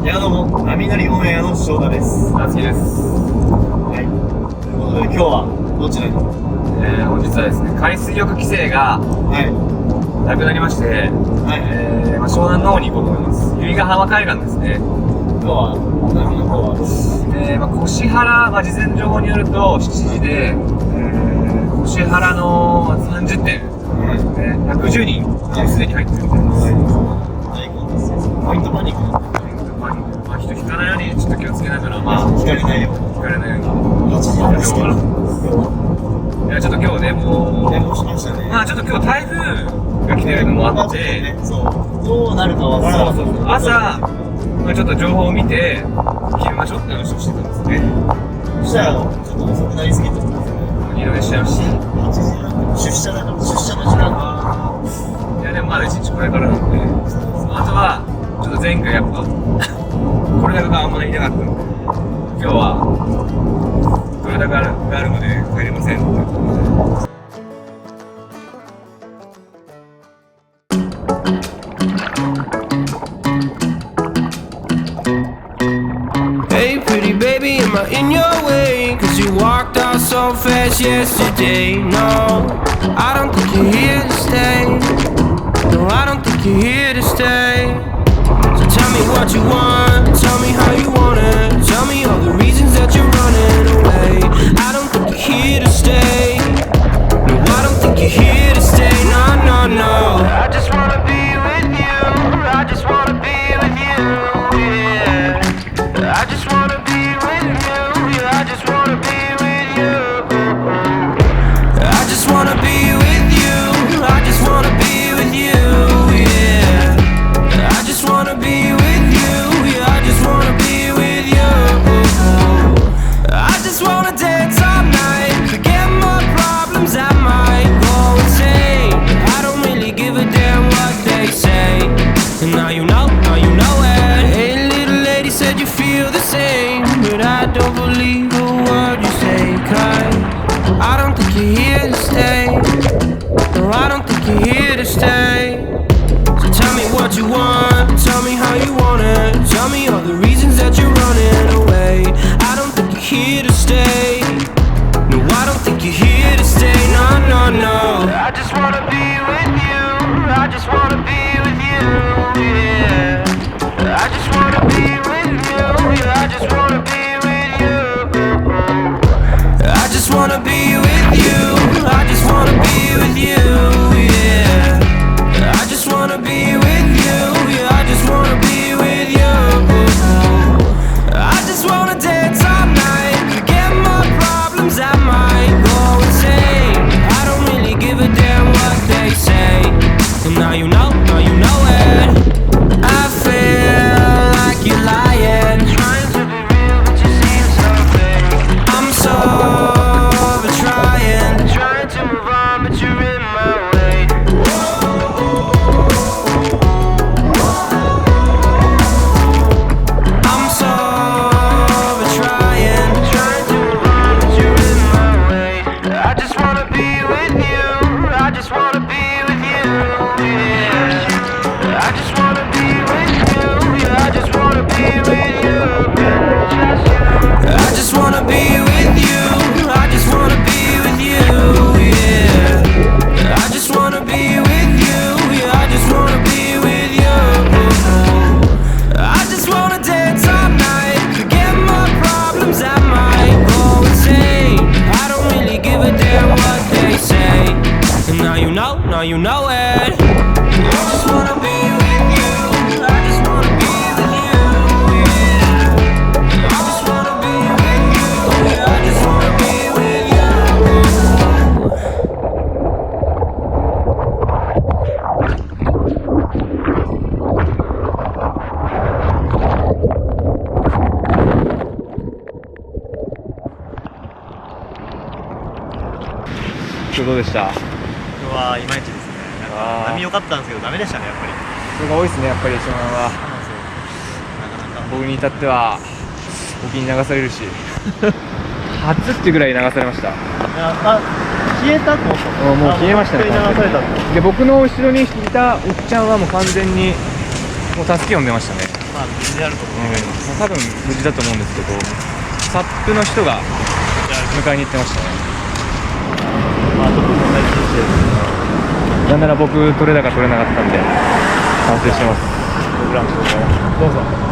いやどうも、波乗りオンエアの翔太です。Natsukiです。はい。ということで今日はどちらに？本日はですね、海水浴規制がなくなりまして、湘南の方に行こうと思います。由比ヶ浜海岸ですね。今日は波の方は越原、事前情報によると7時で、越原の30点、110人すでに入ってるみたいです。大混雑です。ポイントパニックなんで。人引かないようにちょっと気をつけながら、引かれないように。引かれないように。8時半ですけど。いや、ちょっと今日ね、もう電話しましたね。ちょっと今日台風が来てるのもあって、どうなるかわからない。朝、ちょっと情報を見て決めましょうって話をしてたんですね。そしたらちょっと遅くなりすぎてますね。二度寝しちゃうし。8時半出社だから、出社の時間いやでもまだ1日これからなんで、あとはちょっと前回やっぱこれだけがあんまり言いたかったので、今日はこれだけがあるので帰れませんっていうことで。Hey pretty baby, am I in your way? Cause you walked out so fast yesterday. No, I don't think you're here to stay. No, I don't think you're here to stay. So tell me what you want, tell me how you want it. Tell me all the reasons that you're running away. I don't think you're here to stay. No, I don't think you're here to stay. No, no, no. I just wanna be with you. I just wanna be with you, yeah. I just wanna be with you, yeah, I just wanna be with you. I just wanna be with you, I just wanna be with you, yeah. I just wanna be with you, yeah, I just wanna be with you. I just wanna dance all night, forget my problems, I might go insane. I don't really give a damn what they say. And now you know it. Hey little lady, said you feel the same, but I don't believe a word you say. Cause I don't think you're here to stay. No, I don't think you're here to stay. So tell me what you want, tell me how you want it. Tell me all the reasons that you're running away. I don't think you're here to stay. No, I don't think you're here to stay. No, no, no. I just wanna be with you, I just wanna be with you, yeah. I just wanna be with you, yeah, I just wanna be with you. I just wanna be with you, I just wanna be with you, yeah. I just wanna be with you, yeah, I just wanna be with you. I just wanna dance all night, forget my problems, I might go insane. I don't really give a damn what they say. And now you know it. I feel like you're lying, trying to be real but you seem so fake. I'm so over trying to move on but you're in my way. I'm so over trying to move on but you're in my way. I just wanna be with you, I just wanna be with you, yeah. I just wanna be with you, yeah, I just wanna be with you. I just wanna be with you, I just wanna be with you, yeah. I just wanna be with you, yeah, I just wanna be with you. I just wanna dance all night, forget my problems, I might go insane. I don't really give a damn what they say. And now you know it. I just wanna be with you, I just wanna be with you, yeah. I just wanna be with you, yeah, I just wanna be with you. どうでした？今日はいまいちですね。波良かったんですけどダメでしたね、やっぱり。人が多いですね、やっぱり湘南は。なかなか僕に至っては沖に流されるし初ってぐらい流されました。消えたと思った。もう消えましたね。流された。で僕の後ろにいたおっちゃんはもう完全にもう助け呼んでましたね。まあ無事であると思っています。多分無事だと思うんですけど、サップの人が迎えに行ってましたね。まあちょっと問題禁止です。なんなら僕取れ高取れなかったんで反省してます。僕らもどうぞ。